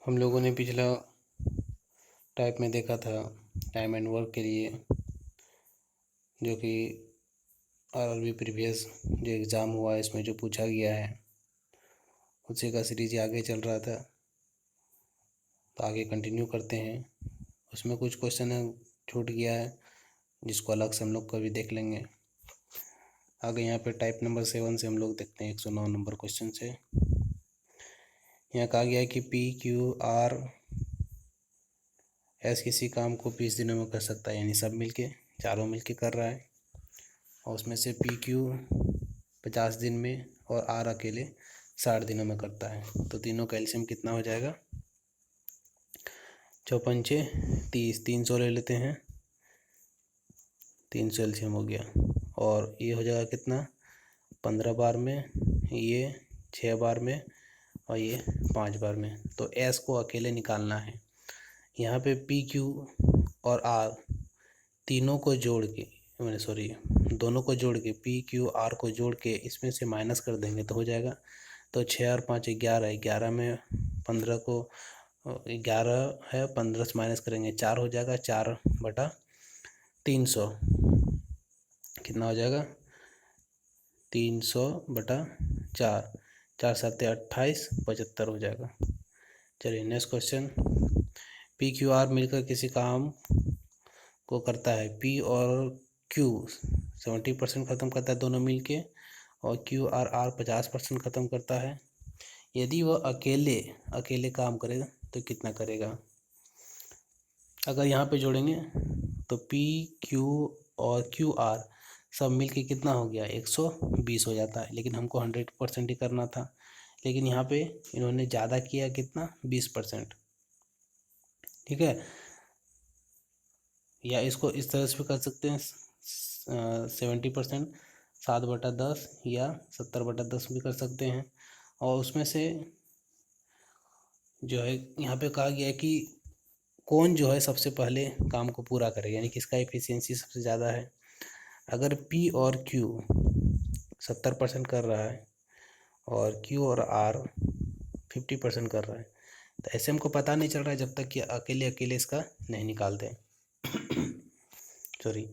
हम लोगों ने पिछला टाइप में देखा था टाइम एंड वर्क के लिए, जो कि आरआरबी प्रीवियस जो एग्ज़ाम हुआ है इसमें जो पूछा गया है उसी का सीरीज आगे चल रहा था। तो आगे कंटिन्यू करते हैं। उसमें कुछ क्वेश्चन छूट गया है जिसको अलग से हम लोग कभी देख लेंगे। आगे यहाँ पे टाइप नंबर 7 से हम लोग देखते हैं 109 नंबर क्वेश्चन से। यहाँ कहा गया है कि PQRS किसी काम को 20 दिनों में कर सकता है, यानी सब मिलके चारों मिलके कर रहा है। और उसमें से PQ 50 दिन में और R अकेले 60 दिनों में करता है। तो तीनों का एलसीएम कितना हो जाएगा? 4 पंचे 30, 300 ले लेते हैं, 300 एलसीएम हो गया। और ये हो जाएगा कितना? 15 बार में, ये 6 बार में और ये 5 बार में। तो S को अकेले निकालना है। यहाँ पे PQ और R तीनों को जोड़ के, दोनों को जोड़ के PQR को जोड़ के इसमें से माइनस कर देंगे तो हो जाएगा। तो 6 और 5 11, 11 में 15 को 11 है, 15 से माइनस करेंगे 4 हो जाएगा, 4/300 कितना हो जाएगा? 300/4, 4 7 28, 75 हो जाएगा। चलिए नेक्स्ट क्वेश्चन। PQR मिलकर किसी काम को करता है। P और Q 70% ख़त्म करता है दोनों मिल के, और QRR 50% ख़त्म करता है। यदि वह अकेले काम करेगा तो कितना करेगा? अगर यहाँ पे जोड़ेंगे तो PQ और QR सब मिल के कितना हो गया? 120 हो जाता है। लेकिन हमको 100% ही करना था, लेकिन यहाँ पे इन्होंने ज़्यादा किया, कितना? 20%। ठीक है, या इसको इस तरह से भी कर सकते हैं 70%, 7/10 या 70/10 भी कर सकते हैं। और उसमें से जो है यहाँ पे कहा गया है कि कौन जो है सबसे पहले काम को पूरा करेगा, यानी किसका एफिशिएंसी सबसे ज़्यादा है। अगर P और Q 70% कर रहा है और Q और R 50% कर रहा है, तो ऐसे हमको पता नहीं चल रहा है जब तक कि अकेले इसका नहीं निकालते। सॉरी,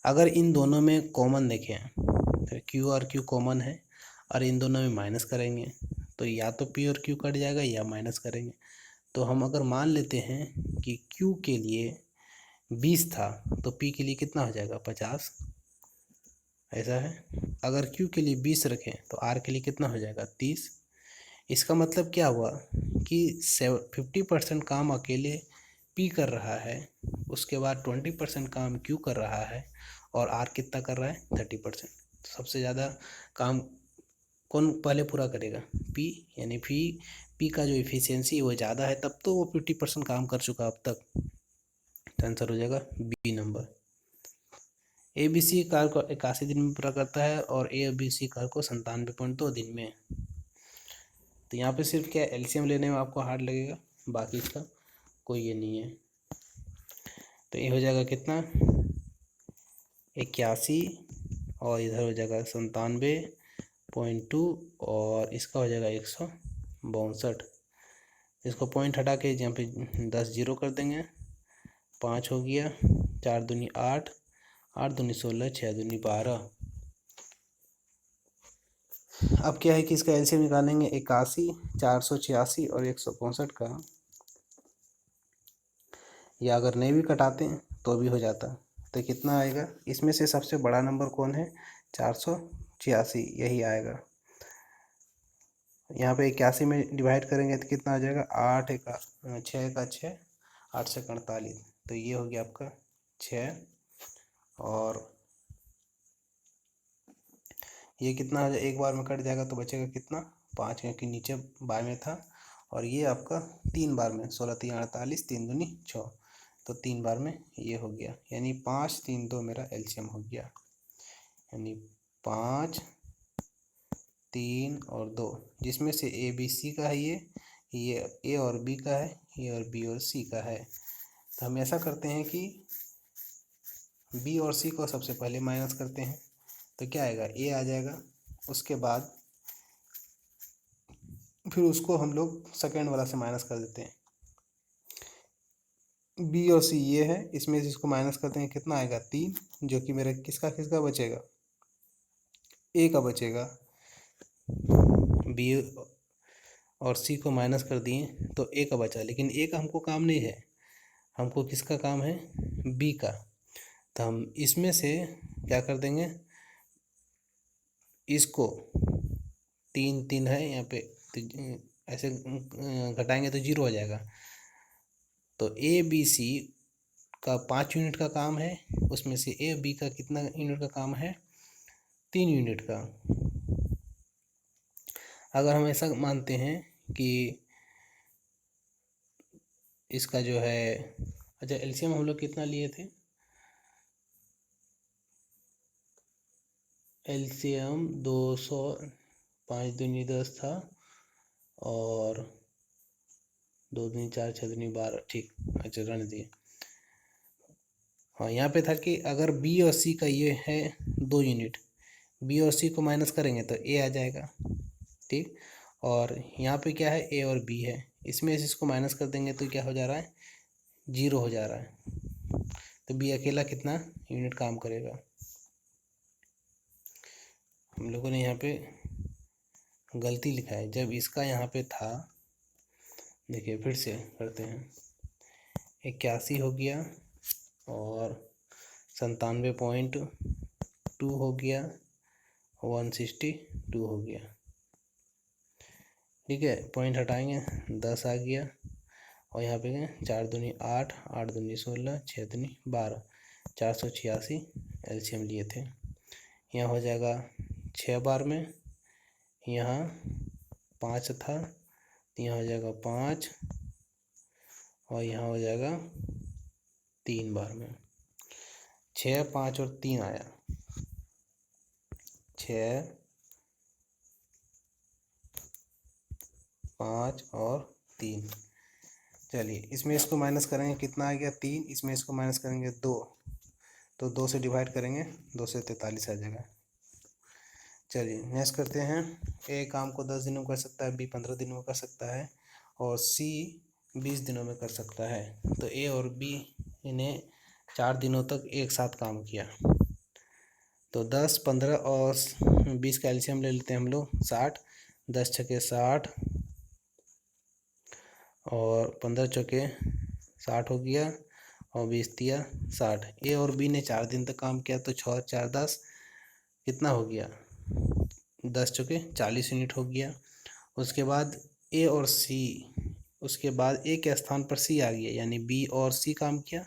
अगर इन दोनों में कॉमन देखें तो Q और Q कॉमन है और इन दोनों में माइनस करेंगे तो या तो P और Q कट जाएगा या माइनस करेंगे। तो हम अगर मान लेते हैं कि Q के लिए 20 था तो P के लिए कितना हो जाएगा? 50, ऐसा है। अगर Q के लिए 20 रखें तो R के लिए कितना हो जाएगा? 30। इसका मतलब क्या हुआ कि 50% काम अकेले P कर रहा है, उसके बाद 20% काम Q कर रहा है, और R कितना कर रहा है? 30%। तो सबसे ज़्यादा काम कौन पहले पूरा करेगा? P, यानी P का जो एफिशिएंसी है वो ज़्यादा है, तब तो वो 50% काम कर चुका अब तक। तो आंसर हो जाएगा B नंबर। ABC कार्य को 81 दिन में पूरा करता है और ABC कार्य को 97.2 दिन में। तो यहाँ पे सिर्फ क्या एलसीएम लेने में आपको हार्ड लगेगा, बाकी इसका कोई ये नहीं है। तो ये हो जाएगा कितना? 81 और इधर हो जाएगा 97.2 और इसका हो जाएगा 162। इसको पॉइंट हटा के यहाँ पे 10 जीरो कर देंगे, 5 हो गया, 4 दूनी 8, 8 दूनी 16, 6 दूनी 12। अब क्या है कि इसका एलसीएम निकालेंगे 81, 486 और 165 का, या अगर नहीं भी कटाते हैं तो भी हो जाता। तो कितना आएगा? इसमें से सबसे बड़ा नंबर कौन है? 486, यही आएगा। यहाँ पे 81 में डिवाइड करेंगे तो कितना आ जाएगा? 8 का 6 का 6, 8 से 48, तो ये हो गया आपका 6। और ये कितना हो जाएगा? एक बार में कट जाएगा तो बचेगा कितना? 5, क्योंकि नीचे बार में था। और ये आपका 3 बार में, 16 3 48, 3 दूनी 6, तो 3 बार में ये हो गया, यानी 5 3 2 मेरा एलसीएम हो गया, यानी 5 3 और 2, जिसमें से ABC का है, ये A और B का है, ये और B और C का है। तो हम ऐसा करते हैं कि B और C को सबसे पहले माइनस करते हैं, तो क्या आएगा? A आ जाएगा। उसके बाद फिर उसको हम लोग सेकेंड वाला से माइनस कर देते हैं, बी और सी ये है, इसमें से इसको माइनस करते हैं कितना आएगा 3, जो कि मेरा किसका किसका बचेगा, ए का बचेगा। बी और सी को माइनस कर दिए तो ए का बचा, लेकिन ए का हमको काम नहीं है, हमको किसका काम है, बी का। तो हम इसमें से क्या कर देंगे, इसको 3 3 है यहाँ पे, तो ऐसे घटाएंगे तो 0 हो जाएगा। तो ए बी सी का 5 यूनिट का काम है, उसमें से ए बी का कितना यूनिट का काम है, 3 यूनिट का। अगर हम ऐसा मानते हैं कि इसका जो है, अच्छा एलसीएम हम लोग कितना लिए थे, एलसीएम 200, 5 दूनी 10 था, और 2 दूनी 4, 6 दूनी 12, ठीक। अच्छा रहने दिए। हाँ यहाँ पे था कि अगर बी और सी का ये है 2 यूनिट, बी और सी को माइनस करेंगे तो ए आ जाएगा, ठीक। और यहाँ पे क्या है, ए और बी है, इसमें से इसको माइनस कर देंगे तो क्या हो जा रहा है, 0 हो जा रहा है। तो बी अकेला कितना यूनिट काम करेगा। हम लोगों ने यहाँ पे गलती लिखा है, जब इसका यहाँ पे था, देखिए फिर से करते हैं, 81 हो गया और 97.2 हो गया, 162 हो गया, ठीक है। पॉइंट हटाएंगे 10 आ गया, और यहाँ पे 4 दूनी 8, 8 दूनी 16, 6 दूनी 12, 486 एलसीएम लिए थे। यहाँ हो जाएगा 6 बार में, यहाँ 5 था, यहाँ हो जाएगा 5, और यहाँ हो जाएगा 3 बार में। 6, 5 और 3 आया, 6, 5 और 3। चलिए इसमें इसको माइनस करेंगे कितना आ गया 3, इसमें इसको माइनस करेंगे 2, तो 2 से डिवाइड करेंगे 2 से 43 आ जाएगा। चलिए नेक्स्ट करते हैं, ए काम को 10 दिनों में कर सकता है, बी 15 दिनों में कर सकता है, और सी 20 दिनों में कर सकता है। तो ए और बी ने 4 दिनों तक एक साथ काम किया। तो 10, 15 और 20 का एलसीएम ले लेते हैं हम लोग 60, 10 छके 60 और 15 चौके 60 हो गया, और 20 दिया 60। ए और बी ने 4 दिन तक काम किया, तो 6 4 10 कितना हो गया, 10 चौके 40 यूनिट हो गया। उसके बाद ए और सी, उसके बाद ए के स्थान पर सी आ गया, यानी बी और सी काम किया,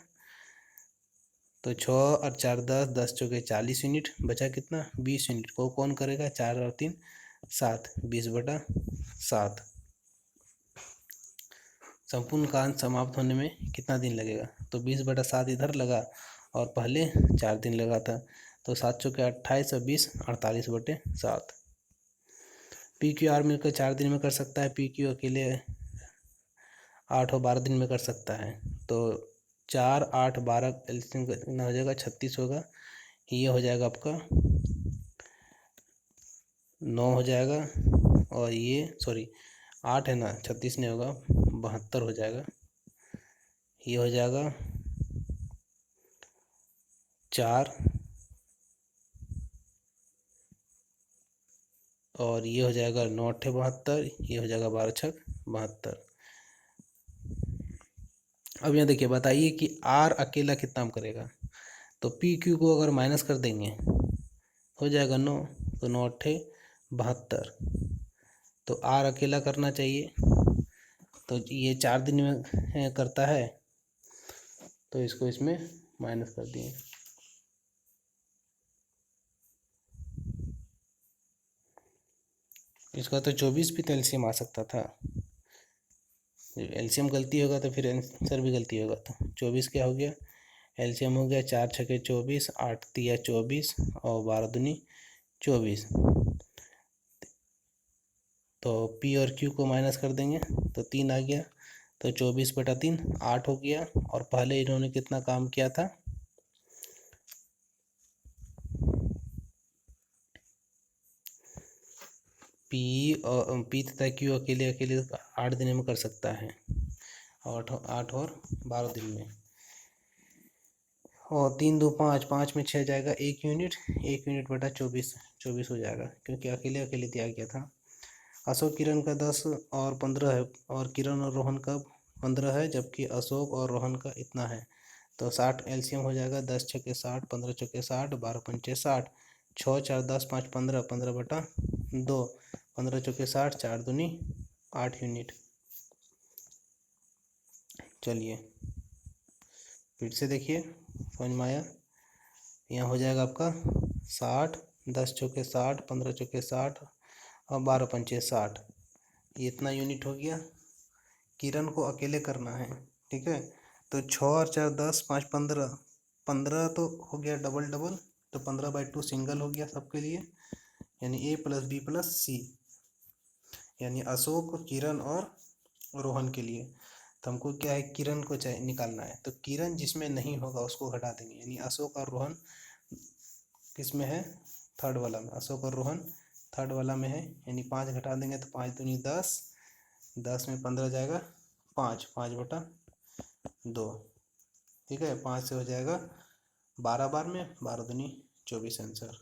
तो 6 और 4 10, 10 चौके 40 यूनिट, बचा कितना 20 यूनिट। को कौन करेगा, 4 और 3 7, 20/7। संपूर्ण कार्य समाप्त होने में कितना दिन लगेगा, तो 20/7 इधर लगा और पहले 4 दिन लगा था, तो 7 चौके 28 और 20 48/7। पी क्यू आर मिलकर 4 दिन में कर सकता है, पी क्यू अकेले 8 और 12 दिन में कर सकता है। तो 4 8 12 एलसीएम कितना हो जाएगा, 36 होगा, ये हो जाएगा आपका 9 हो जाएगा, और ये सॉरी 8 है ना, 36 नहीं होगा, 72 हो जाएगा, ये हो जाएगा 4, और ये हो जाएगा 9 8 72, ये हो जाएगा 12 6 72। अब यहाँ देखिए, बताइए कि आर अकेला कितना काम करेगा, तो पी क्यू को अगर माइनस कर देंगे हो जाएगा 9, तो 9 8 72, तो आर अकेला करना चाहिए, तो ये 4 दिन में करता है, तो इसको इसमें माइनस कर दिए। इसका तो 24 भी तो एलसीएम आ सकता था, एलसीएम गलती होगा तो फिर आंसर भी गलती होगा। तो 24 क्या हो गया, एलसीएम हो गया 4 छके 24, 8 तिया 24 और 12 दूनी 24। तो पी और क्यू को माइनस कर देंगे तो 3 आ गया, तो 24/3 8 हो गया, और पहले इन्होंने कितना काम किया था, पी तथा क्यू अकेले अकेले 8 दिन में कर सकता है, 8 और 12 दिन में। और 3 2 5, 5 में 6 जाएगा 1 यूनिट, 1 यूनिट बटा 24, 24 हो जाएगा क्योंकि अकेले अकेले दिया गया था। अशोक किरण का 10 और 15 है, और किरण और रोहन का 15 है, जबकि अशोक और रोहन का इतना है। तो 60 एलसीएम हो जाएगा, 10 छक्के 60, 15 चौके 60, 12 पंचे 60, 6 4 10 5 15, 15 बटा 2, 15 चौके 60, 4 दूनी 8 यूनिट। चलिए फिर से देखिए, समझ में आया। यहाँ हो जाएगा आपका 60, 10 चौके 60, 15 चौके 60 और 12 पंचे 60, ये इतना यूनिट हो गया। किरण को अकेले करना है, ठीक है। तो 6 और 4 10, 5 15, 15 तो हो गया डबल डबल, तो 15/2 सिंगल हो गया सबके लिए, यानी A + B + C, यानी अशोक, किरण और रोहन के लिए। तो हमको क्या है, किरण को चाहिए निकालना है, तो किरण जिसमें नहीं होगा उसको घटा देंगे, यानी अशोक और रोहन किस में है, थर्ड वाला में। अशोक और रोहन थर्ड वाला में है, यानी 5 घटा देंगे तो 5 दूनी 10, 10 में 15 जाएगा 5, 5 बटा 2, ठीक है। 5 से हो जाएगा 12 बार में, 12 दूनी 24 आंसर।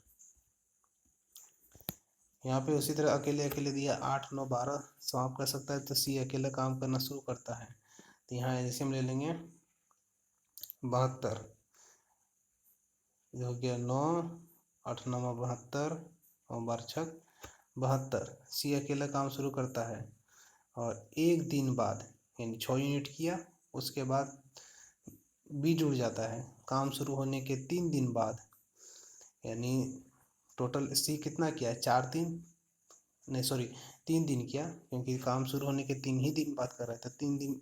यहाँ पे उसी तरह अकेले अकेले दिया 8 9 12 समाप्त कर सकता है, तो सी अकेला काम करना शुरू करता है। तो यहाँ जैसे हम ले लेंगे 72, हो गया 9, 8 9 72 और 12 छक 72। सी अकेला काम शुरू करता है, और एक दिन बाद यानी 6 यूनिट किया, उसके बाद बी जुड़ जाता है काम शुरू होने के 3 दिन बाद, यानी टोटल सी कितना किया है, 4 दिन, नहीं सॉरी 3 दिन किया, क्योंकि काम शुरू होने के 3 ही दिन बाद कर रहा था। 3 दिन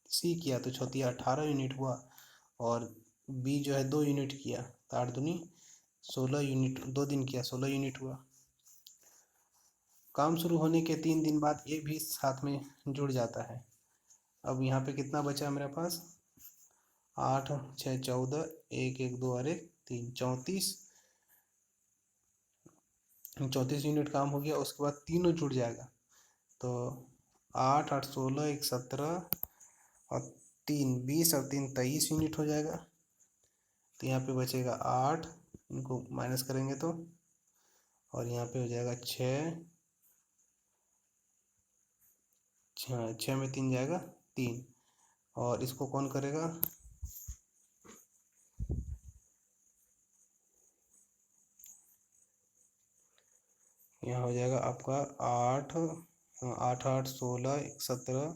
सी किया तो 18 यूनिट हुआ, और बी जो है 2 यूनिट किया, तो 8 दूनी 16 यूनिट, 2 दिन किया 16 यूनिट हुआ। काम शुरू होने के 3 दिन बाद ए भी साथ में जुड़ जाता है। अब यहाँ पे कितना बचा मेरे पास, 8 6 14, 1 1 2 और 1 3, 34 यूनिट काम हो गया। उसके बाद तीनों जुड़ जाएगा, तो 8 8 16, 1 17 और 3 20 और 3 23 यूनिट हो जाएगा। तो यहाँ पे बचेगा 8, इनको माइनस करेंगे तो, और यहाँ पे हो जाएगा 6, 6 में 3 जाएगा 3, और इसको कौन करेगा, यहाँ हो जाएगा आपका 8 8 8 16, 1 17,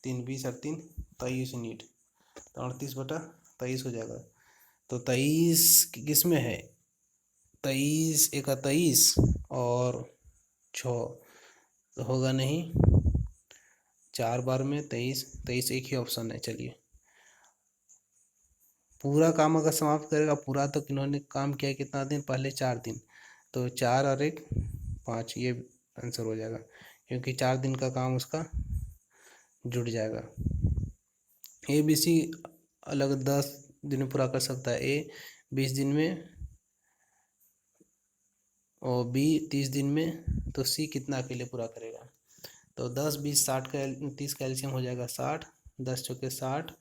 3 20 और 3 23 यूनिट, तो 38/23 हो जाएगा। तो 23 किस में है, 23 1 23 और 6 तो होगा नहीं, 4 बार में 23, 23 एक ही ऑप्शन है। चलिए पूरा काम अगर समाप्त करेगा, पूरा तो इन्होंने काम किया कितना दिन पहले, 4 दिन, तो 4 और 1 5, ये आंसर हो जाएगा, क्योंकि 4 दिन का काम उसका जुड़ जाएगा। ए बी सी अलग 10 दिन में पूरा कर सकता है, ए 20 दिन में और बी 30 दिन में, तो सी कितना अकेले पूरा करेगा। तो 10 20 60 का 30 का एलसीएम हो जाएगा 60, 10 चौके 60,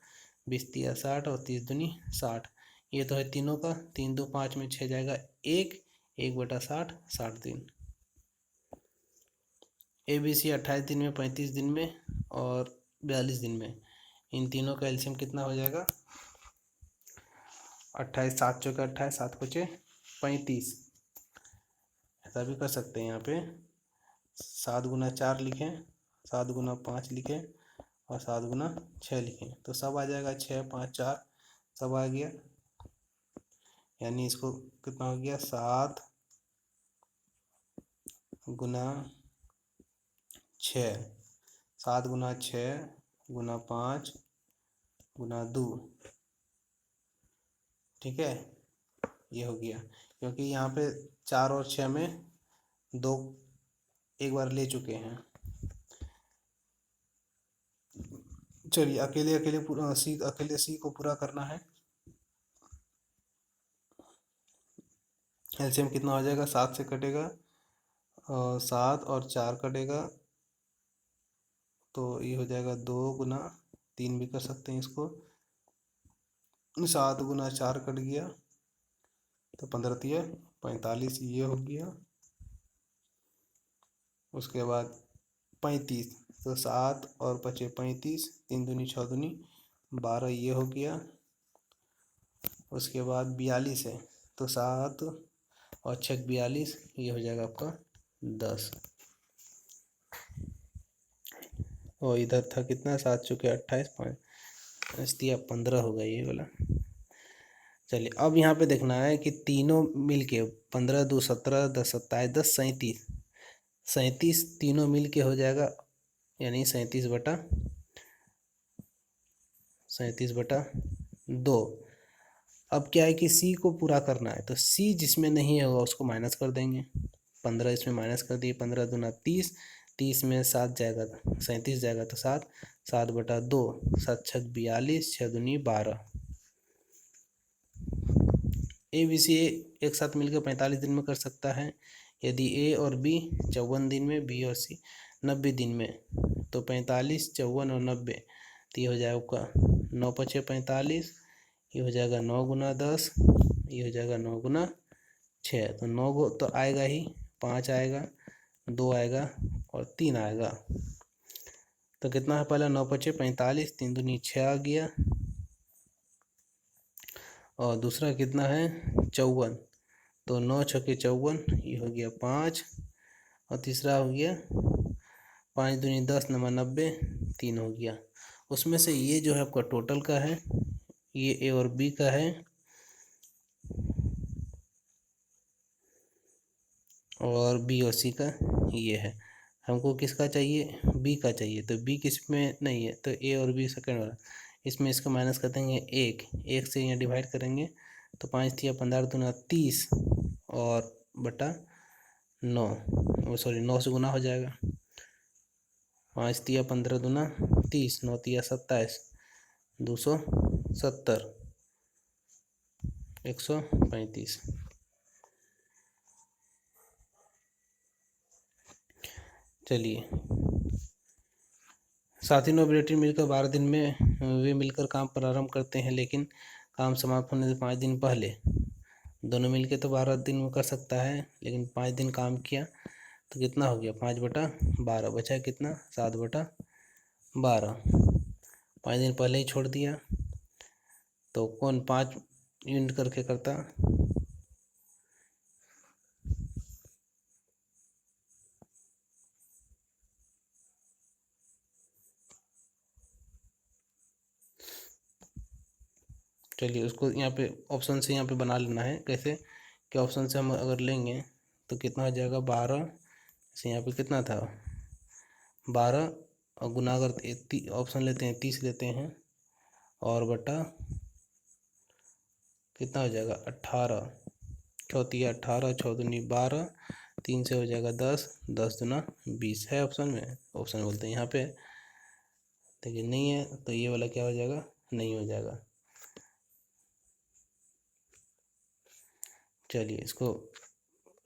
20 तिया 60 और 30 दूनी 60। ये तो है तीनों का, 3 2 5 में 6 जाएगा 1, 1/60, 60 दिन। ए बी सी 28 दिन में, 35 दिन में और 42 दिन में, इन तीनों का एलसीएम कितना हो जाएगा, 28, 7 चौके 28, 7 पचे 35। ऐसा भी कर सकते हैं, यहाँ पे 7 गुना 4 लिखें, 7 गुना 5 लिखें और 7 गुना 6 लिखें, तो सब आ जाएगा 6 5 4, सब आ गया, यानी इसको कितना हो गया, 7 गुना 6, 7 गुना 6 गुना 5 गुना 2, ठीक है, ये हो गया, क्योंकि यहाँ पे 4 और 6 में 2 एक बार ले चुके हैं। चलिए अकेले अकेले पूरा सी को पूरा करना है। एलसीएम कितना हो जाएगा, 7 से कटेगा, 7 और 4 कटेगा, तो ये हो जाएगा 2 गुना 3 भी कर सकते हैं इसको। 7 गुना 4 कट गया तो 15 तिया 45, ये हो गया। उसके बाद 35, तो 7 और 5 35, 3 दूनी 6 दूनी 12, ये हो गया। उसके बाद 42 है, तो 7 और 6 42, ये हो जाएगा आपका 10। और इधर था कितना, 7 चुके 28, 5 दिया 15 होगा ये वाला। चलिए अब यहाँ पे देखना है कि तीनों मिलके 15 2 17, 10 27, 10 37, 37 तीनों मिल के हो जाएगा, यानी 37/2। अब क्या है कि सी को पूरा करना है, तो सी जिसमें नहीं होगा उसको माइनस कर देंगे। 15 इसमें माइनस कर दिए, 15 दूना 30, 30 में 7 जाएगा, 37 जाएगा तो 7, 7/2, 7 6 42, 6 दूनी 12। ए बी सी एक साथ मिलकर 45 दिन में कर सकता है। यदि ए और बी 54 दिन में, बी और सी 90 दिन में, तो 45, 54 और 90, तो ये हो जाएगा आपका 9 5 45, ये हो जाएगा 9 गुना 10, ये हो जाएगा 9 गुना 6, तो 9 तो आएगा ही, 5 आएगा, 2 आएगा और 3 आएगा। तो कितना है, पहला 9 5 45, 3 दूनी 6 आ गया, और दूसरा कितना है 54, तो 9 6 54, ये हो गया 5, और तीसरा हो गया 5 दूनी 10, 9 90, 3 हो गया। उसमें से ये जो है आपका टोटल का है, ये ए और बी का है, और बी और सी का ये है। हमको किसका चाहिए, बी का चाहिए, तो बी किस में नहीं है, तो ए और बी सेकंड वाला, इसमें इसको माइनस कर देंगे, एक से यहाँ डिवाइड करेंगे, तो 5 तिया 15 दूना 30, और बटा 9, वो सॉरी 9 से गुना हो जाएगा, 5 तिया 15 दूना 30, 9 तिया 27, 270, 135। चलिए, साथी नोबिलिटी मिलकर 12 दिन में वे मिलकर काम प्रारंभ करते हैं, लेकिन काम समाप्त होने से 5 दिन पहले। दोनों मिलके तो 12 दिन में कर सकता है, लेकिन 5 दिन काम किया तो कितना हो गया, 5/12, बचा कितना 7/12। 5 दिन पहले ही छोड़ दिया, तो कौन 5 यूनिट करके करता, चलिए उसको यहाँ पे ऑप्शन से यहाँ पे बना लेना है। कैसे कि ऑप्शन से हम अगर लेंगे तो कितना हो जाएगा 12, जैसे यहाँ पे कितना था 12, और गुना अगर ऑप्शन लेते हैं 30 लेते हैं, और बटा कितना हो जाएगा 18, 18, 6 दूनी 12, 3 से हो जाएगा 10, 10 दूना 20 है ऑप्शन में, ऑप्शन बोलते हैं यहाँ पे, लेकिन नहीं है, तो ये वाला क्या हो जाएगा, नहीं हो जाएगा। चलिए इसको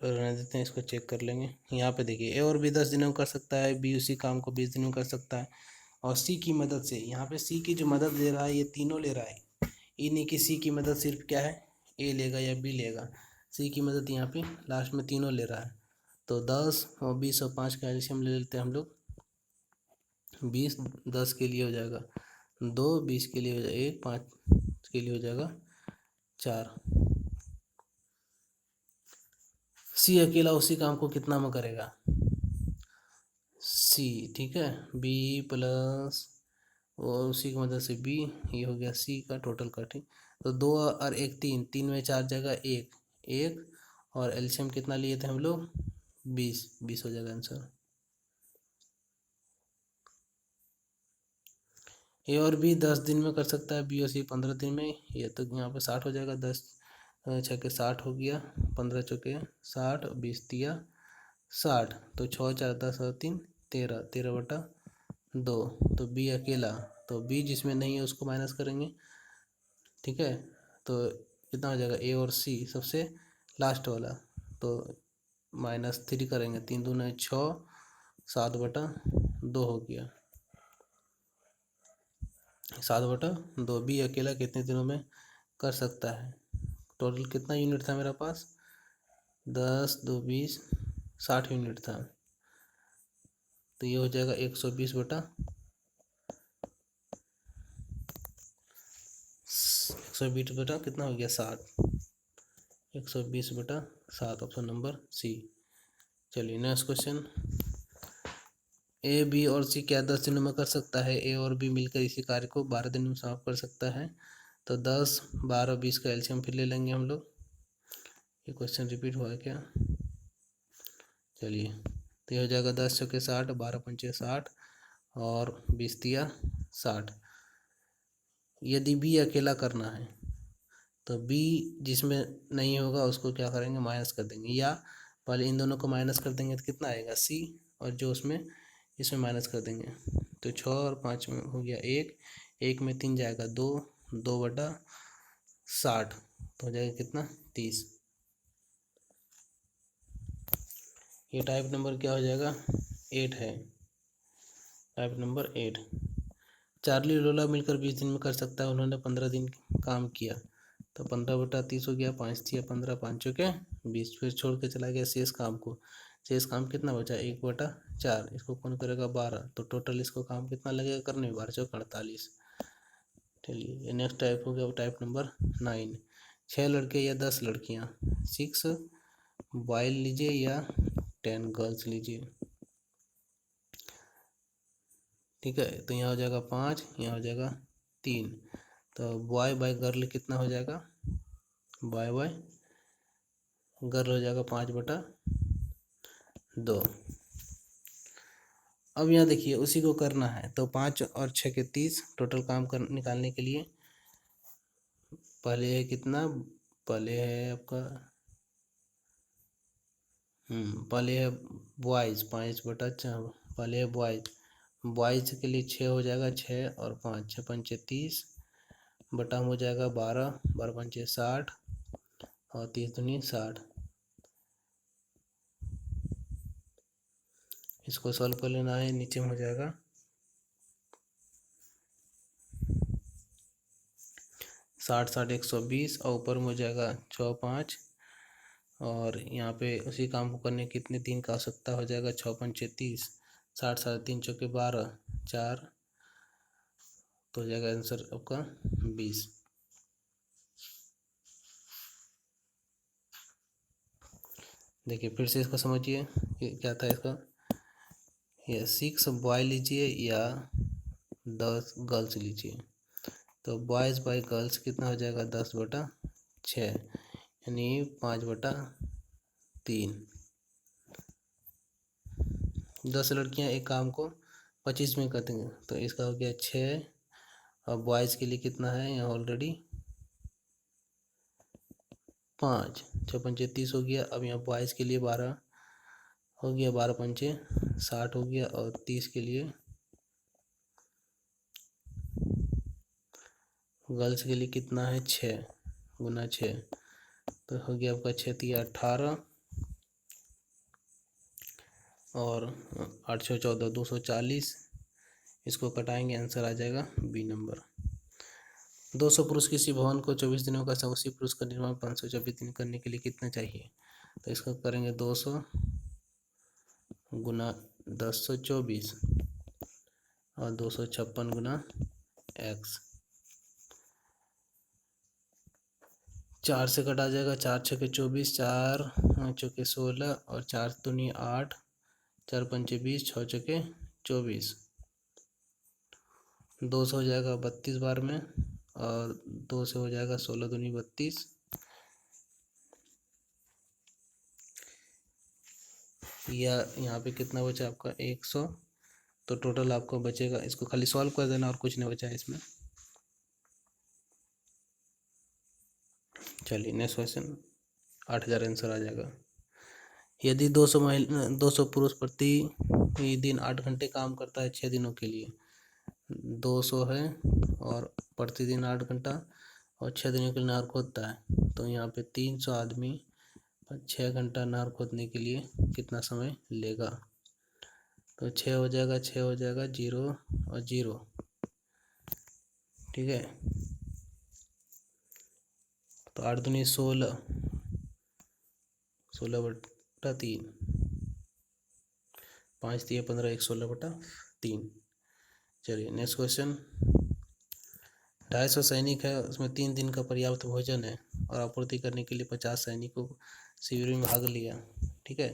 रहने देते हैं, इसको चेक कर लेंगे। यहाँ पे देखिए ए और बी 10 दिनों में कर सकता है, बी उसी काम को 20 दिनों में कर सकता है, और सी की मदद से, यहाँ पे सी की जो मदद ले रहा है ये तीनों ले रहा है, ये नहीं कि सी की मदद सिर्फ क्या है ए लेगा या बी लेगा, सी की मदद यहाँ पे लास्ट में तीनों ले रहा है। तो 10 और 20 और 5 का एलसीएम ले लेते हैं हम लोग, 20 10 के लिए हो जाएगा 2, 20 के लिए हो जाएगा 1, 5 के लिए हो जाएगा 4। सी अकेला उसी काम को कितना में करेगा, सी, ठीक है, बी प्लस और उसी की मदद से बी, ये हो गया सी का टोटल का, ठीक। तो 2 और 1 3, 3 में 4 जगह 1 1, और एलसीएम कितना लिए थे हम लोग 20, 20 हो जाएगा आंसर। ए और बी 10 दिन में कर सकता है, बी और सी 15 दिन में, ये तो यहाँ पे 60 हो जाएगा, 10 6 60 हो गया, 15 चौके 60, 20 तिया 60, तो 6 4 10 और 3 13, 13/2, तो बी अकेला, तो बी जिसमें नहीं है उसको माइनस करेंगे, ठीक है। तो कितना हो जाएगा ए और सी सबसे लास्ट वाला, तो -3 करेंगे, 3 दूना 6, 7/2 हो गया। 7/2। बी अकेला कितने दिनों में कर सकता है? टोटल कितना यूनिट था मेरा पास? 10 2 20 60 यूनिट था। तो ये हो जाएगा 120/120 कितना हो गया? 60। 120/7 ऑप्शन नंबर सी। चलिए नेक्स्ट क्वेश्चन। ए बी और सी क्या 10 दिनों में कर सकता है? ए और बी मिलकर इसी कार्य को 12 दिनों में समाप्त कर सकता है। तो 10 12 20 का एलसीएम फिर ले लेंगे हम लोग। ये क्वेश्चन रिपीट हुआ है क्या? चलिए, तो ये हो जाएगा 10 चौके 60, 12 पंचे 60 और 20 तिया 60। यदि बी अकेला करना है तो बी जिसमें नहीं होगा उसको क्या करेंगे? माइनस कर देंगे, या पहले इन दोनों को माइनस कर देंगे तो कितना आएगा? सी, और जो उसमें इसमें माइनस कर देंगे। तो 6 और 5 में हो गया 1, 1 में 3 जाएगा 2, 2/60 तो हो जाएगा कितना? 30। ये टाइप नंबर क्या हो जाएगा? 8 है, टाइप नंबर 8। चार्ली लोला मिलकर 20 दिन में कर सकता है। उन्होंने 15 दिन काम किया। तो 15/30 हो गया, 5 तिया 15, 5 चौके 20, फिर छोड़ के चला गया शेष काम को। शेष काम कितना बचा? 1/4। इसको कौन करेगा? 12। तो टोटल इसको काम कितना लगेगा करने में? 12 चौके 48। चलिए नेक्स्ट टाइप हो गया टाइप नंबर 9। 6 लड़के या 10 लड़कियाँ, 6 बॉय लीजिए या 10 गर्ल्स लीजिए। ठीक है, तो यहाँ हो जाएगा 5, यहाँ हो जाएगा 3। तो बॉय बाय गर्ल कितना हो जाएगा? बॉय बाय गर्ल हो जाएगा 5/2। अब यहाँ देखिए उसी को करना है। तो 5 और 6 के 30 टोटल काम कर निकालने के लिए पहले है कितना? पहले है आपका पहले है बॉयज़ 5/4। पहले है बॉयज़ के लिए 6 हो जाएगा, 6 और 5, 6 पंचे 30 बटा हो जाएगा 12, 12 पंचे 60 और 30 दूनी 60। इसको सॉल्व कर लेना है। नीचे में हो जाएगा 60 60 120 और ऊपर में हो जाएगा 6 5 और यहाँ पे उसी काम को करने कितने दिन का आवश्यकता हो जाएगा? 6 पंचे 30, 60 साढ़े 3 चौके 12 4, तो हो जाएगा आंसर आपका 20। देखिए फिर से इसको समझिए क्या था इसका। ये 6 बॉय लीजिए या 10 गर्ल्स लीजिए। तो बॉयज़ बाय गर्ल्स कितना हो जाएगा? 10/6 यानी 5/3। 10 लड़कियां एक काम को 25 में कर देंगे। तो इसका हो गया 6 और बॉयज़ के लिए कितना है यहाँ ऑलरेडी? 5, 6 पंचे 30 हो गया। अब यहाँ बॉयज़ के लिए 12 हो गया, 12 पंचे 60 हो गया और 30 के लिए गर्ल्स के लिए कितना है? 6 गुना 6 तो हो गया आपका 6 तिया 18 और 8 6 14 240। इसको कटाएंगे, आंसर आ जाएगा बी नंबर। 200 पुरुष किसी भवन को 24 दिनों का, उसी पुरुष का निर्माण 524 दिन करने के लिए कितना चाहिए? तो इसको करेंगे 200 गुना 1024 और 256 गुना x। 4 से कटा जाएगा, 4 छके 24, 4 चौके 16 और 4 दूनी 8, 4 पंचे 20, 6 चौके 24। 2 से हो जाएगा 32 बार में और 2 से हो जाएगा 16 दूनी 32। या यहाँ पे कितना बचा आपका? 100। तो टोटल आपको बचेगा, इसको खाली सॉल्व कर देना और कुछ नहीं बचा है इसमें। चलिए नेक्स्ट क्वेश्चन। 8000 आंसर आ जाएगा। यदि 200 पुरुष प्रति दिन 8 घंटे काम करता है 6 दिनों के लिए। 200 है और प्रतिदिन 8 घंटा और 6 दिनों के लिए नहर खोदता है। तो यहाँ पे 300 आदमी 6 घंटा नहर खोदने के लिए कितना समय लेगा? तो 6 हो जाएगा, 6 हो जाएगा 0 और 0। ठीक है। तो 8 दूनी 16, 16/3, 5 3 15, 16/3। चलिए नेक्स्ट क्वेश्चन। 250 सैनिक है, उसमें 3 दिन का पर्याप्त भोजन है और आपूर्ति करने के लिए 50 सैनिकों शिविर में भाग लिया। ठीक है,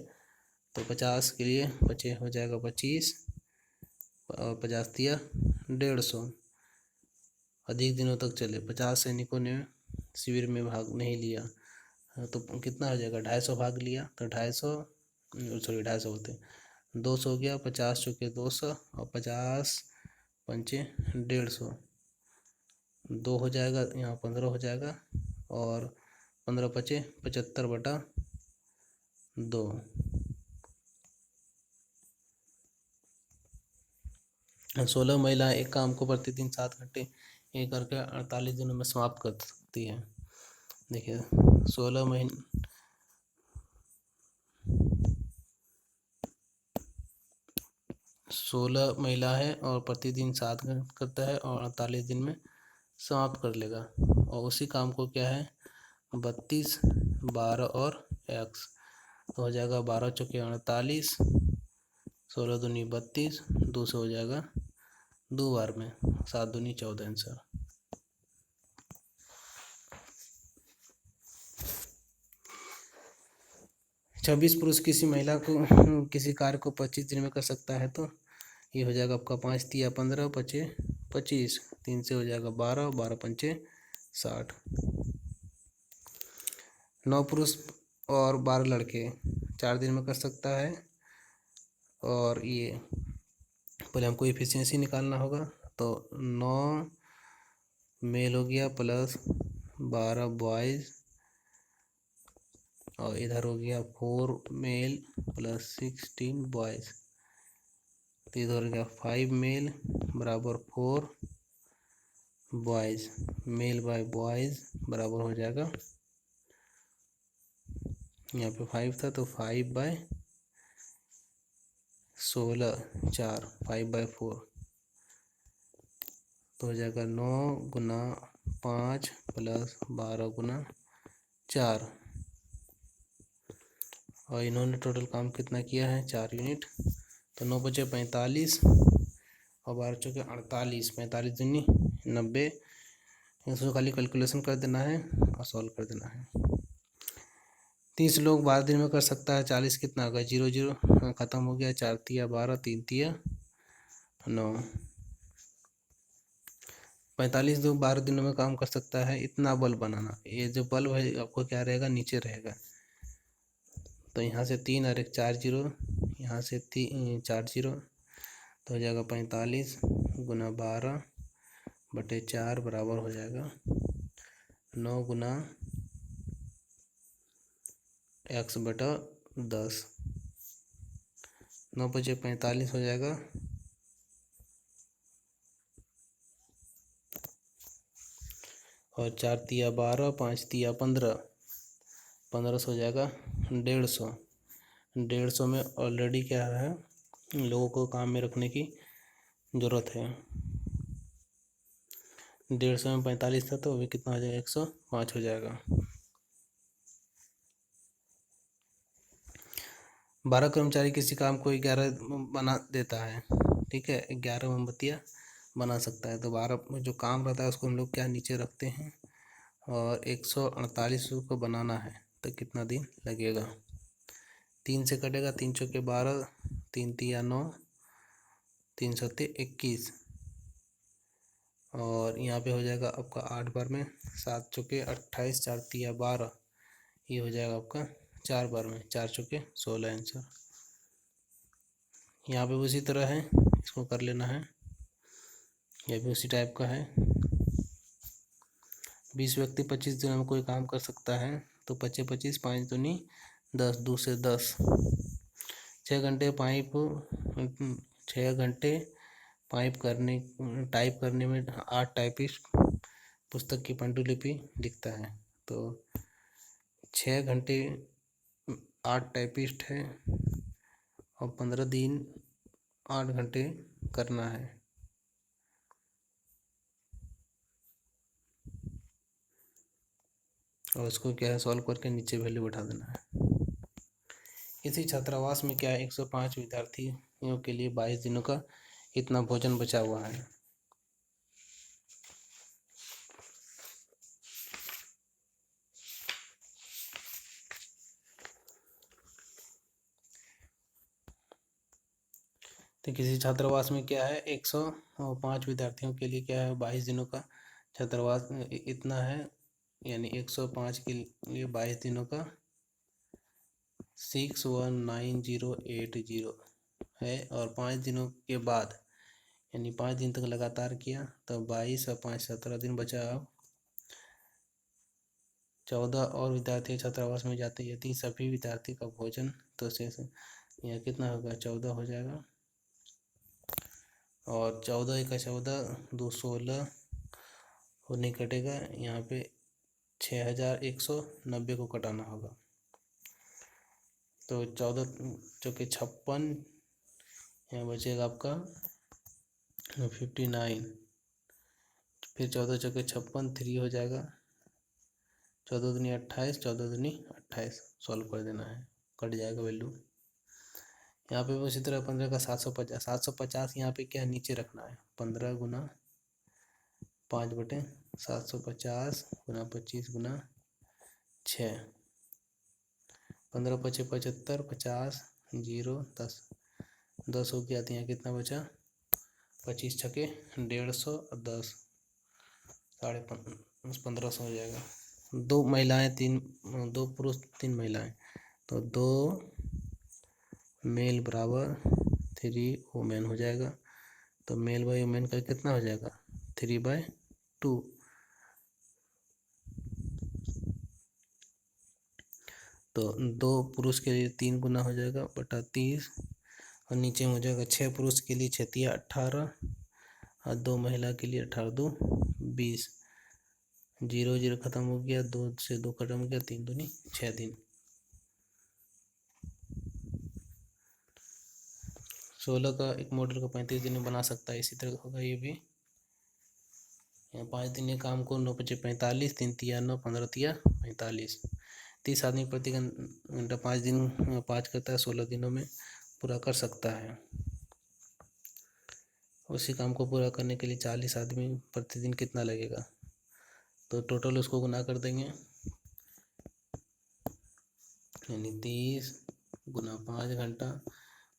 तो 50 के लिए बचे हो जाएगा 25 और 50 दिया 150। अधिक दिनों तक चले, 50 सैनिकों ने शिविर में भाग नहीं लिया, तो कितना हो जाएगा, 250 भाग लिया तो 250, सॉरी 250 होते 200 हो गया, 50 चुके 200 और 50 पंचे 150, 2 हो जाएगा, यहाँ 15 हो जाएगा और 15 बचे 75/2। 16 महिलाएं एक काम को प्रतिदिन 7 घंटे एक करके 48 दिनों में समाप्त कर सकती है। देखिए 16 महिला है और प्रतिदिन 7 घंटे करता है और 48 दिन में समाप्त कर लेगा। और उसी काम को क्या है 32, 12 और x, तो हो जाएगा 12 चौके 48, 16 दूनी 32, 2 से हो जाएगा 2 बार में, 7 दूनी 14 आंसर। छब्बीस पुरुष किसी महिला को किसी कार्य को 25 दिन में कर सकता है, तो ये हो जाएगा आपका 5 तिया 15 पचे 25, 3 से हो जाएगा 12, 12 पंचे 60। 9 पुरुष और 12 लड़के 4 दिन में कर सकता है, और ये पहले हमको एफिशिएंसी निकालना होगा। तो 9 मेल हो गया प्लस 12 बॉयज़, और इधर हो गया 4 मेल प्लस 16 बॉयज़, तो इधर हो गया 5 मेल बराबर 4 बॉयज़, मेल बाय बॉयज़ बराबर हो जाएगा, यहाँ पे 5 था तो 5/16, 4 5/4, तो हो जाएगा 9 गुना 5 प्लस 12 गुना 4, और इन्होंने टोटल काम कितना किया है 4 यूनिट। तो 9 बचे 45 और 12 चौके 48, 45 दूनी 90, इसको खाली कैलकुलेशन कर देना है और सॉल्व कर देना है। 30 लोग 12 दिन में कर सकता है, 40 कितना होगा 0 0 ख़त्म हो गया, 4 तिया 12, 3 तिया 9, 45 लोग 12 दिनों में काम कर सकता है। इतना बल्ब बनाना, ये जो बल्ब है आपको क्या रहेगा नीचे रहेगा, तो यहाँ से 3 और 1 4 0, यहाँ से 4 0, तो हो जाएगा 45 गुना 12/4 बराबर हो जाएगा 9 गुना x/10, 9 बचे 45 हो जाएगा, और 4 तिया 12, 5 तिया 15, 15 से हो जाएगा 150। 150 में ऑलरेडी क्या है लोगों को काम में रखने की ज़रूरत है। 150 में 45 था तो अभी कितना हो जाएगा 105 हो जाएगा। 12 कर्मचारी किसी काम को 11 बना देता है, ठीक है, 11 मोमबत्तियाँ बना सकता है। तो 12 जो काम रहता है उसको हम लोग क्या नीचे रखते हैं, और 148 को बनाना है तो कितना दिन लगेगा, 3 से कटेगा, 3 चौके 12, 3 तिया 9, 3 सत्ते 21, और यहाँ पे हो जाएगा आपका 8 बार में, 7 चौके 28, 4 तिया 12, ये हो जाएगा आपका 4 बार में, 4 चौके 16 आंसर। यहाँ पे उसी तरह है, इसको कर लेना है, यह भी उसी टाइप का है। 20 व्यक्ति 25 दिनों में कोई काम कर सकता है, तो 25 25, 5 दूनी 10, 2 से 10, 6 घंटे पाइप 6 घंटे टाइप करने में 8 टाइपिस्ट पुस्तक की पांडुलिपि लिखता है। तो 6 घंटे 8 टाइपिस्ट है और 15 दिन 8 घंटे करना है। और उसको क्या है सॉल्व करके नीचे वैल्यू बैठा देना है। इसी छात्रावास में क्या है 105 विद्यार्थियों के लिए 22 दिनों का इतना भोजन बचा हुआ है। तो किसी छात्रावास में क्या है 105 विद्यार्थियों के लिए क्या है 22 दिनों का छात्रावास इतना है, यानी 105 के लिए 22 दिनों का 619080 है। और 5 दिनों के बाद यानी 5 दिन तक लगातार किया तो 22 और 5 17 दिन बचा। अब 14 और विद्यार्थी छात्रावास में जाते यदि सभी विद्यार्थी का भोजन तो शेष यहाँ कितना होगा 14 हो जाएगा। और 14 का 14 2 16 और नहीं कटेगा, यहाँ पे 6190 को कटाना होगा। तो 14 चौके 56, यहाँ बचेगा आपका 59। फिर 14 चौके 56 3 हो जाएगा, 14 दूनी 28, 14 दूनी 28 सॉल्व कर देना है, कट जाएगा वैल्यू। यहाँ पे उसी तरह 15 का 750, 750 यहाँ पे क्या नीचे रखना है 15 गुना 5/750 गुना 25 गुना 6, 15 × 5 = 75, 50 0 10 10 हो गया। तो यहाँ कितना बचा 25 छके 150 और 10 1550 हो जाएगा। 2 महिलाएं 2 पुरुष 3 महिलाएं, तो 2 मेल बराबर 3 वुमेन हो जाएगा। तो मेल बाई वुमेन का कितना हो जाएगा 3/2। तो 2 पुरुष के लिए 3 गुना हो जाएगा बटा 30, और नीचे में हो जाएगा 6 पुरुष के लिए 6 × 18 और 2 महिला के लिए 18 × 2 20। 0 0 खत्म हो गया, 2 से 2 खत्म हो गया, 3 दूनी 6 दिन। 16 का एक मॉडल को 35 दिन में बना सकता है, इसी तरह होगा ये भी। यहाँ 5 दिन के काम को 9 × 5 = 45, 3 × 3 = 9, 15 × 3 = 45। 30 आदमी प्रति घंटा 5 दिन 5 करता है, 16 दिनों में पूरा कर सकता है। उसी काम को पूरा करने के लिए 40 आदमी प्रतिदिन कितना लगेगा, तो टोटल उसको गुना कर देंगे, यानी 30 गुना 5 घंटा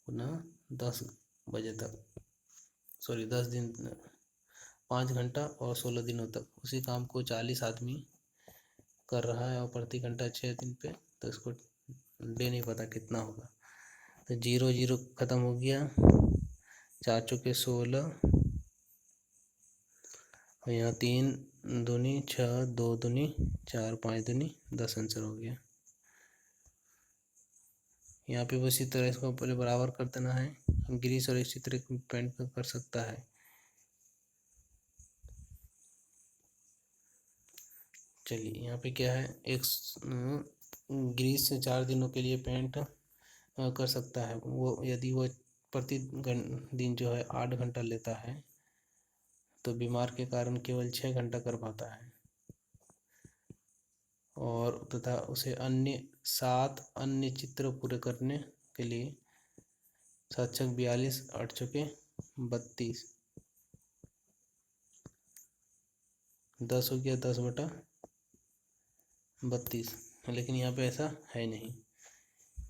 गुना 10 बजे तक, 10 दिन 5 घंटा और 16 दिनों तक उसी काम को 40 आदमी कर रहा है और प्रति घंटा 6 दिन पे, तो इसको डे नहीं पता कितना होगा। तो 0 0 खत्म हो गया, 4 चौके 16 और यहाँ 3 दूनी 6, 2 दूनी 4, 5 दूनी 10 आंसर हो गया। यहाँ पे उसी तरह इसको पहले बराबर कर देना है, ग्रीस और इसी तरह पेंट कर सकता है। चलिए यहाँ पे क्या है एक ग्रीस से 4 दिनों के लिए पेंट कर सकता है, वो यदि वो प्रति दिन जो है 8 घंटा लेता है तो बीमार के कारण केवल 6 घंटा कर पाता है, और तथा उसे 7 अन्य चित्र पूरे करने के लिए 7 × 42 8 चौके 32 10 हो गया 10/32। लेकिन यहाँ पे ऐसा है नहीं,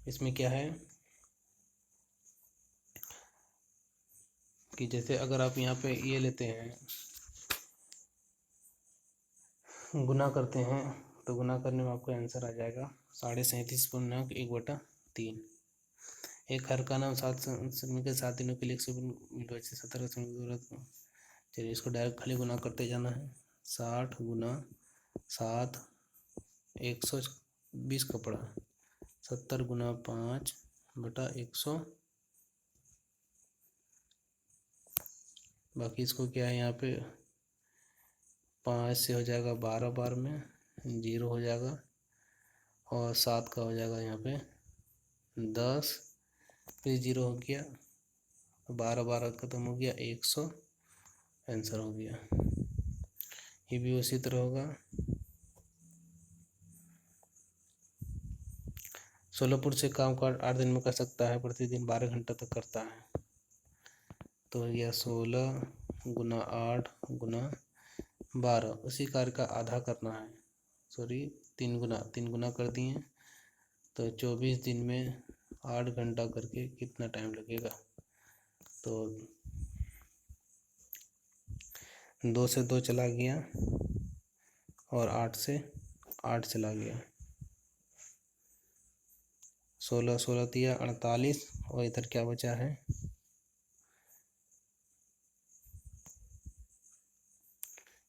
इसमें क्या है कि जैसे अगर आप यहाँ पे ये लेते हैं गुना करते हैं तो गुना करने में आपका आंसर आ जाएगा 37.1/3। एक हर का नाम 7 दिनों के लिए 117। चलिए इसको डायरेक्ट खाली गुना करते जाना है, 60 गुना 7 120 कपड़ा, 70 गुना 5/100। बाकी इसको क्या है यहाँ पे 5 से हो जाएगा 12 बार में 0 हो जाएगा, और 7 का हो जाएगा यहाँ पे 10, फिर 0 हो गया, 12 12 खत्म हो गया 100 आंसर हो गया। ये भी उसी तरह होगा, सोलापुर से काम को 8 दिन में कर सकता है, प्रतिदिन 12 घंटा तक करता है। तो यह 16 गुना 8 गुना 12, उसी कार्य का आधा करना है, सॉरी 3 गुना कर दिए। तो 24 दिन में 8 घंटा करके कितना टाइम लगेगा? तो 2 से 2 चला गया और 8 से 8 चला गया। 16 16 दिया 48, और इधर क्या बचा है?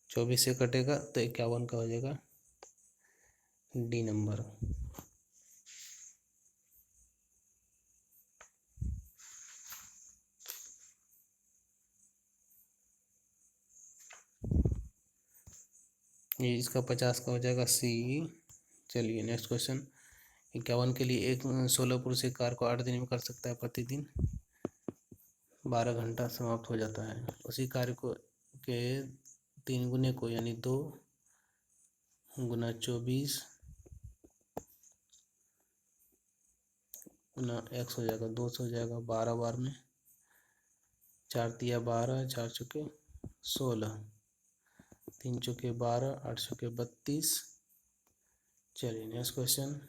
24 से कटेगा तो 51 का हो जाएगा डी नंबर। ये इसका 50 का हो जाएगा सी। चलिए नेक्स्ट क्वेश्चन। 51 के लिए एक सोलापुर से कार को 8 दिन में कर सकता है, प्रतिदिन 12 घंटा समाप्त हो जाता है। उसी कार्य को के 3 गुने को, यानी 2 गुना 24 गुना x हो जाएगा 200 हो जाएगा 12 बार में। 4 तिया 12, 4 चुके 16, 3 चुके 12, 8 चुके 32। चलिए नेक्स्ट क्वेश्चन।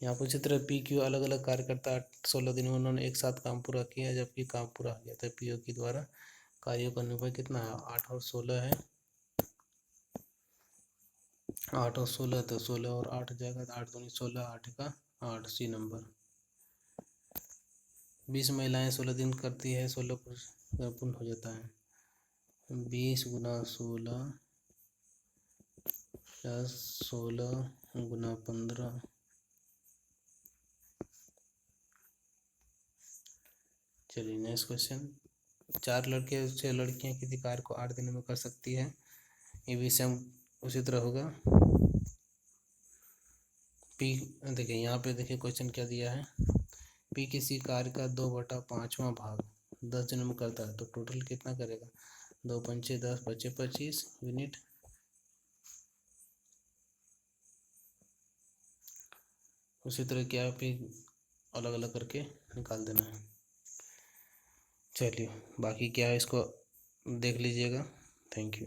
यहाँ पर चित्र पी क्यू अलग अलग कार्य करता है। 16 दिन में उन्होंने एक साथ काम पूरा किया, जबकि काम पूरा हो गया था। पी ओ के द्वारा कार्यों का अनुपात कितना है? 8 और 16 है। 8 और 16, तो 16 और 8 हो जाएगा, 8 दूनी 16, 8 का 8, सी नंबर। 20 महिलाएं 16 दिन करती है, 16 पूर्ण हो जाता है। 20 गुना 16 प्लस 16 गुना 15। चलिए नेक्स्ट क्वेश्चन। 4 लड़के 6 लड़कियां किसी कार्य को 8 दिनों में कर सकती है। ये भी सेम उसी तरह होगा। पी देखिए, यहाँ पे देखिए क्वेश्चन क्या दिया है। पी किसी कार्य का 2/5वां भाग 10 दिनों में करता है, तो टोटल कितना करेगा? 2 पंचे 10, बचे 25 यूनिट। उसी तरह क्या पी अलग अलग करके निकाल देना है। चलिए बाकी क्या है इसको देख लीजिएगा। Thank you.